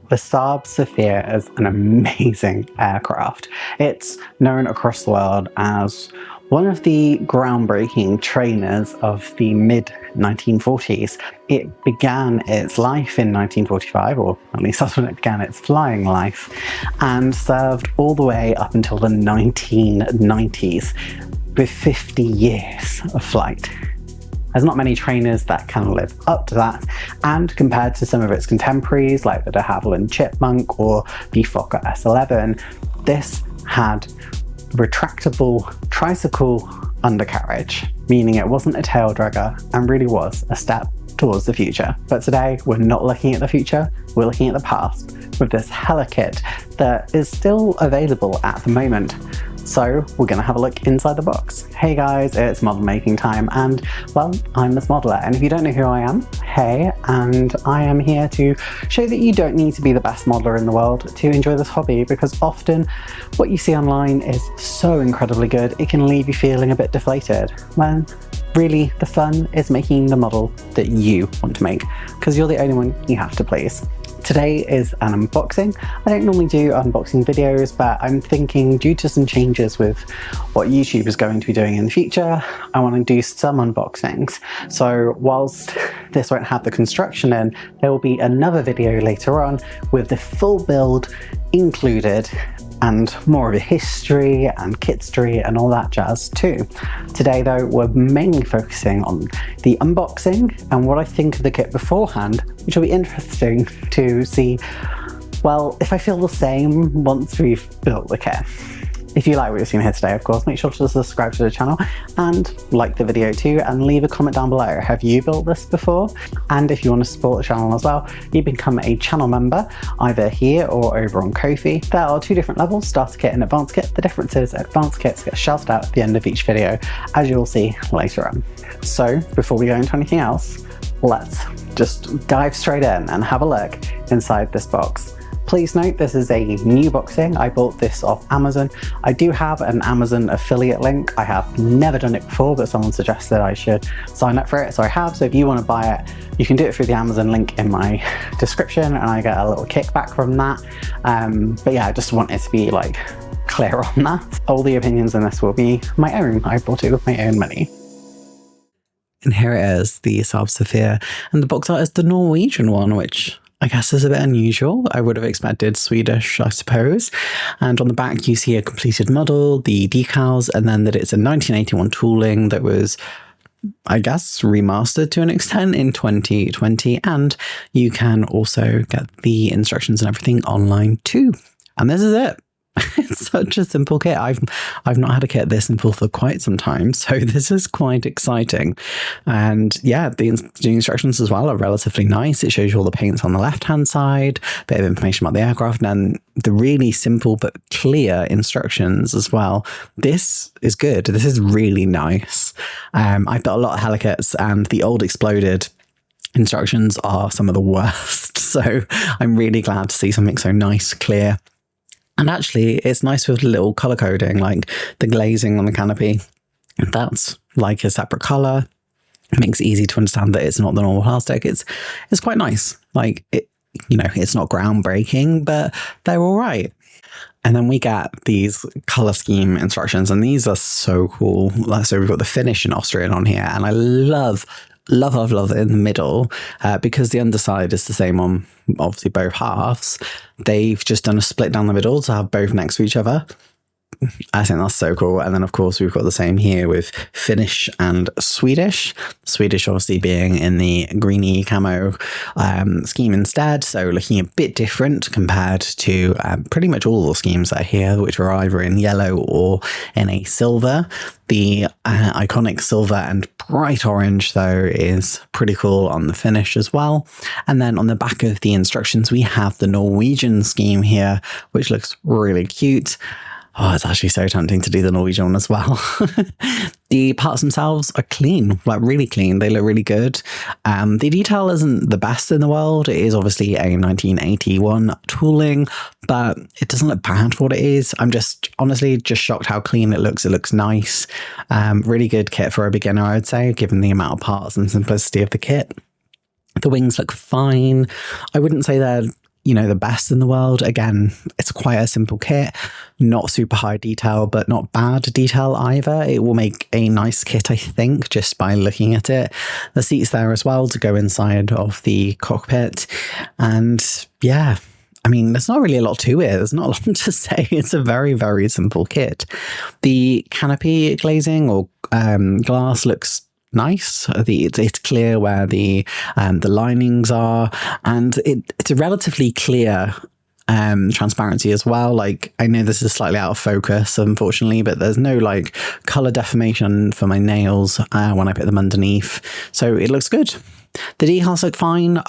the Saab Safir is an amazing aircraft. It's known across the world as one of the groundbreaking trainers of the mid-1940s. It began its life in 1945, or at least that's when it began its flying life, and served all the way up until the 1990s, with 50 years of flight. There's not many trainers that can live up to that, and compared to some of its contemporaries like the de Havilland Chipmunk or the Fokker S11, this had retractable tricycle undercarriage, meaning it wasn't a tail dragger and really was a step towards the future. But today we're not looking at the future, we're looking at the past with this helikit that is still available at the moment. So we're going to have a look inside the box. Hey guys, it's model making time, and well, I'm this modeler, and if you don't know who I am, hey, and I am here to show that you don't need to be the best modeler in the world to enjoy this hobby, because often what you see online is so incredibly good it can leave you feeling a bit deflated, when really the fun is making the model that you want to make, because you're the only one you have to please. Today is an unboxing. I don't normally do unboxing videos, but I'm thinking due to some changes with what YouTube is going to be doing in the future, I want to do some unboxings. So whilst this won't have the construction in, there will be another video later on with the full build included, and more of a history and kitstery and all that jazz too. Today though, we're mainly focusing on the unboxing and what I think of the kit beforehand, which will be interesting to see, well, if I feel the same once we've built the kit. If you like what you've seen here today, of course, make sure to subscribe to the channel and like the video too, and leave a comment down below. Have you built this before? And if you want to support the channel as well, you become a channel member, either here or over on Ko-fi. There are two different levels, starter kit and advanced kit. The difference is advanced kits get shouted out at the end of each video, as you'll see later on. So before we go into anything else, let's just dive straight in and have a look inside this box. Please note this is a new boxing. I bought this off Amazon. I do have an Amazon affiliate link. I have never done it before, but someone suggested I should sign up for it, so I have. So if you want to buy it, you can do it through the Amazon link in my description, and I get a little kickback from that. But yeah, I just wanted to be like clear on that. All the opinions in this will be my own. I bought it with my own money. And here it is, the Saab Safir, and the box art is the Norwegian one, which I guess is a bit unusual. I would have expected Swedish, I suppose. And on the back you see a completed model, the decals, and then that it's a 1981 tooling that was, I guess, remastered to an extent in 2020. And you can also get the instructions and everything online too. And this is it. It's such a simple kit. I've not had a kit this simple for quite some time, so this is quite exciting. And yeah, the instructions as well are relatively nice. It shows you all the paints on the left hand side, a bit of information about the aircraft, and then the really simple but clear instructions as well. This is good. This is really nice. I've got a lot of helikits, and the old exploded instructions are some of the worst, so I'm really glad to see something so nice, clear. And actually, it's nice with little colour coding, like the glazing on the canopy. That's like a separate colour. It makes it easy to understand that it's not the normal plastic. It's quite nice. Like, you know, it's not groundbreaking, but they're all right. And then we get these colour scheme instructions, and these are so cool. So we've got the Finnish and Austrian on here, and I love it in the middle, because the underside is the same on obviously both halves. They've just done a split down the middle to have both next to each other. I think that's so cool. And then of course we've got the same here with Finnish and Swedish. Swedish obviously being in the greeny camo scheme instead, so looking a bit different compared to pretty much all the schemes that are here, which are either in yellow or in a silver. The iconic silver and bright orange though is pretty cool on the Finnish as well. And then on the back of the instructions we have the Norwegian scheme here, which looks really cute. Oh, it's actually so tempting to do the Norwegian one as well. The parts themselves are clean, like really clean. They look really good. The detail isn't the best in the world. It is obviously a 1981 tooling, but it doesn't look bad for what it is. I'm just honestly just shocked how clean it looks. It looks nice. Really good kit for a beginner, I would say, given the amount of parts and simplicity of the kit. The wings look fine. I wouldn't say they're the best in the world. Again, it's quite a simple kit, not super high detail, but not bad detail either. It will make a nice kit, I think, just by looking at it. The seats there as well to go inside of the cockpit. And yeah, I mean, there's not really a lot to it. There's not a lot to say. It's a very, very simple kit. The canopy glazing or glass looks nice. It's clear where the linings are, and it's a relatively clear transparency as well. Like, I know this is slightly out of focus, unfortunately, but there's no like color deformation for my nails when I put them underneath, so it looks good. The decals look fine.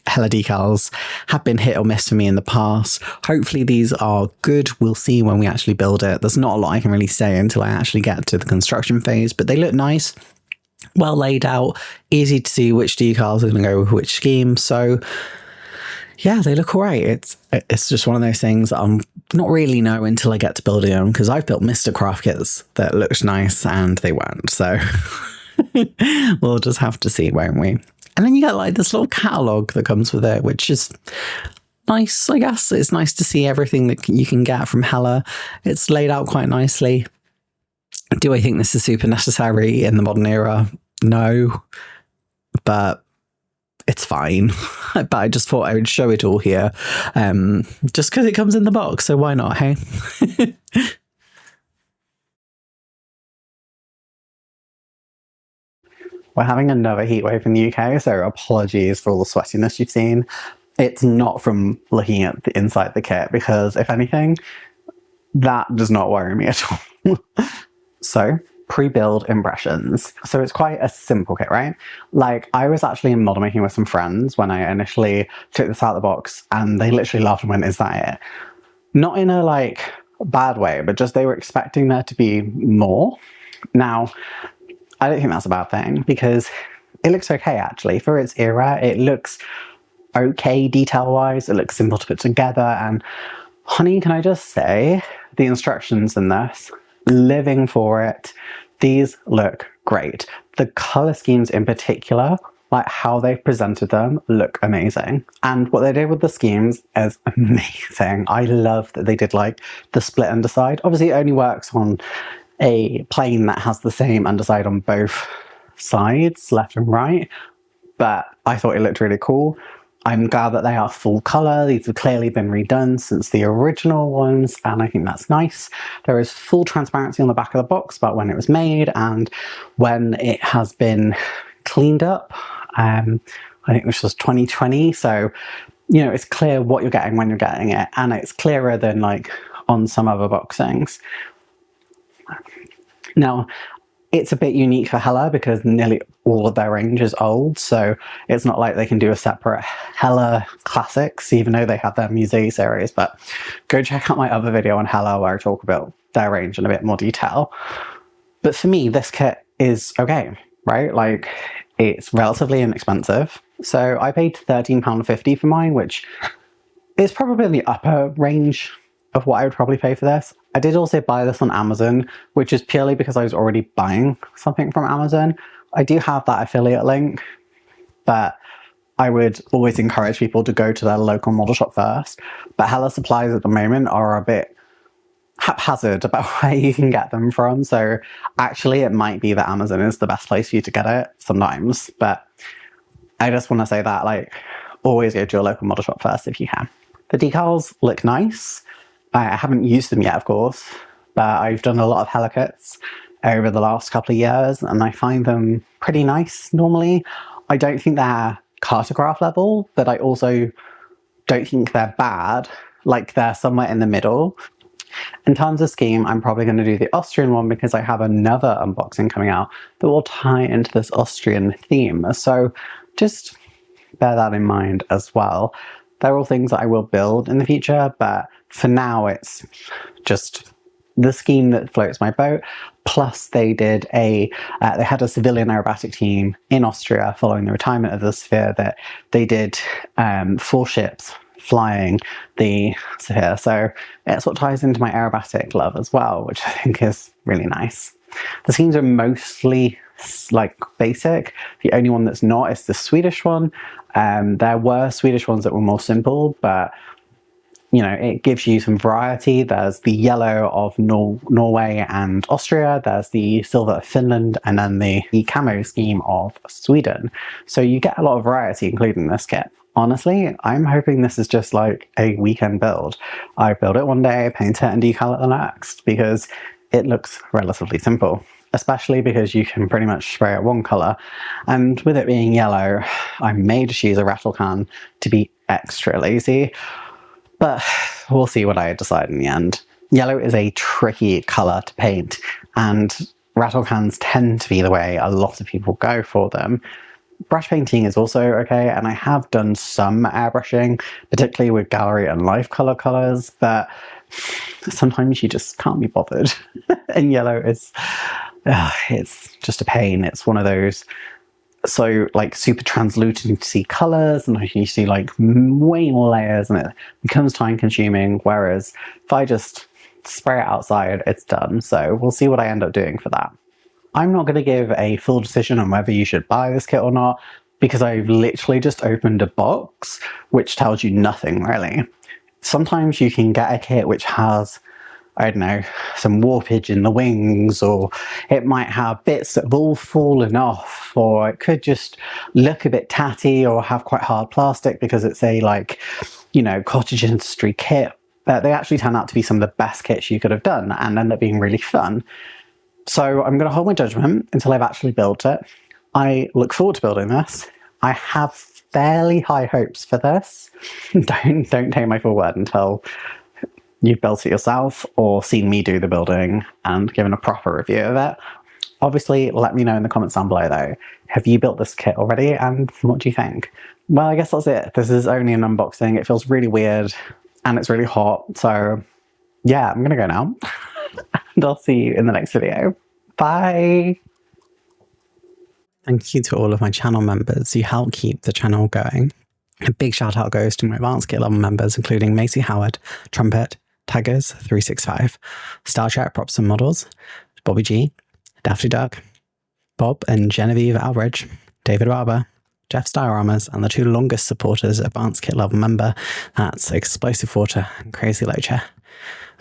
Hella decals have been hit or miss for me in the past. Hopefully these are good. We'll see when we actually build it. There's not a lot I can really say until I actually get to the construction phase, but they look nice, well laid out, easy to see which decals are going to go with which scheme. So yeah, they look all right. It's just one of those things that I'm not really know until I get to building them, because I've built Mr. Craft kits that looked nice and they weren't. So we'll just have to see, won't we? And then you get like this little catalogue that comes with it, which is nice, I guess. It's nice to see everything that you can get from Hella. It's laid out quite nicely. Do I think this is super necessary in the modern era? No, but it's fine. But I just thought I would show it all here, just because it comes in the box, so why not, hey? We're having another heatwave in the UK, so apologies for all the sweatiness you've seen. It's not from looking at the inside the kit, because if anything, that does not worry me at all. So, pre-build impressions. So it's quite a simple kit, right? Like, I was actually in model making with some friends when I initially took this out of the box, and they literally laughed and went, "Is that it?" Not in a like bad way, but just they were expecting there to be more. Now, I don't think that's a bad thing, because it looks okay actually. For its era, it looks okay detail-wise. It looks simple to put together, and honey, can I just say, the instructions in this, living for it. These look great. The colour schemes in particular, like how they've presented them, look amazing. And what they did with the schemes is amazing. I love that they did like the split underside. Obviously it only works on a plane that has the same underside on both sides, left and right, but I thought it looked really cool. I'm glad that they are full colour. These have clearly been redone since the original ones, and I think that's nice. There is full transparency on the back of the box about when it was made and when it has been cleaned up. I think this was 2020, so it's clear what you're getting when you're getting it, and it's clearer than like on some other boxings. Now, it's a bit unique for Hella because nearly all of their range is old, so it's not like they can do a separate Hella Classics, even though they have their Musée series. But go check out my other video on Hella where I talk about their range in a bit more detail. But for me, this kit is okay, right? Like, it's relatively inexpensive. So I paid £13.50 for mine, which is probably in the upper range of what I would probably pay for this. I did also buy this on Amazon, which is purely because I was already buying something from Amazon. I do have that affiliate link, but I would always encourage people to go to their local model shop first. But Hella supplies at the moment are a bit haphazard about where you can get them from. So actually it might be that Amazon is the best place for you to get it sometimes. But I just want to say that, like, always go to your local model shop first if you can. The decals look nice. I haven't used them yet, of course, but I've done a lot of Hella kits over the last couple of years, and I find them pretty nice normally. I don't think they're cartograph level, but I also don't think they're bad. Like, they're somewhere in the middle. In terms of scheme, I'm probably going to do the Austrian one because I have another unboxing coming out that will tie into this Austrian theme. So just bear that in mind as well. They're all things that I will build in the future, but for now it's just the scheme that floats my boat. Plus they did they had a civilian aerobatic team in Austria following the retirement of the Safir that they did 4 ships flying the Safir. So it's what ties into my aerobatic love as well, which I think is really nice. The schemes are mostly like basic. The only one that's not is the Swedish one. There were Swedish ones that were more simple, but you know, it gives you some variety. There's the yellow of Norway and Austria, there's the silver of Finland, and then the camo scheme of Sweden. So you get a lot of variety including this kit. Honestly, I'm hoping this is just like a weekend build. I build it one day, paint it and decal it the next, because it looks relatively simple, especially because you can pretty much spray it one colour. And with it being yellow, I may just use a rattle can to be extra lazy. But we'll see what I decide in the end. Yellow is a tricky colour to paint, and rattle cans tend to be the way a lot of people go for them. Brush painting is also okay, and I have done some airbrushing, particularly with gallery and life colour colours, but sometimes you just can't be bothered. And yellow is, it's just a pain. It's one of those like super translucency colors, and you see like way more layers, and it becomes time consuming, whereas if I just spray it outside, it's done. So we'll see what I end up doing for that. I'm not going to give a full decision on whether you should buy this kit or not, because I've literally just opened a box which tells you nothing really. Sometimes you can get a kit which has, I don't know, some warpage in the wings, or it might have bits that have all fallen off, or it could just look a bit tatty or have quite hard plastic because it's a, like, you know, cottage industry kit. But they actually turn out to be some of the best kits you could have done and end up being really fun. So I'm going to hold my judgment until I've actually built it. I look forward to building this. I have fairly high hopes for this. Don't take my full word until you've built it yourself or seen me do the building and given a proper review of it. Obviously, let me know in the comments down below though. Have you built this kit already, and what do you think? Well, I guess that's it. This is only an unboxing. It feels really weird and it's really hot. So yeah, I'm gonna go now. And I'll see you in the next video. Bye! Thank you to all of my channel members. You help keep the channel going. A big shout out goes to my advanced kit level members, including Macy Howard, Trumpet, Taggers 365, Star Trek Props and Models, Bobby G, Daffy Duck, Bob and Genevieve Albridge, David Barber, Jeff's Dioramas, and the two longest supporters, advanced kit level member, that's Explosive Water and Crazy Loacher.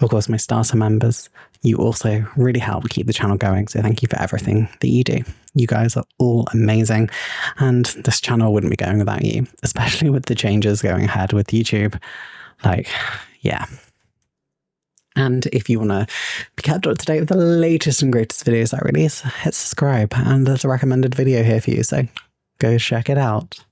Of course, my starter members, you also really help keep the channel going, so thank you for everything that you do. You guys are all amazing, and this channel wouldn't be going without you, especially with the changes going ahead with YouTube. Like, yeah. And if you want to be kept up to date with the latest and greatest videos I release, hit subscribe, and there's a recommended video here for you, so go check it out.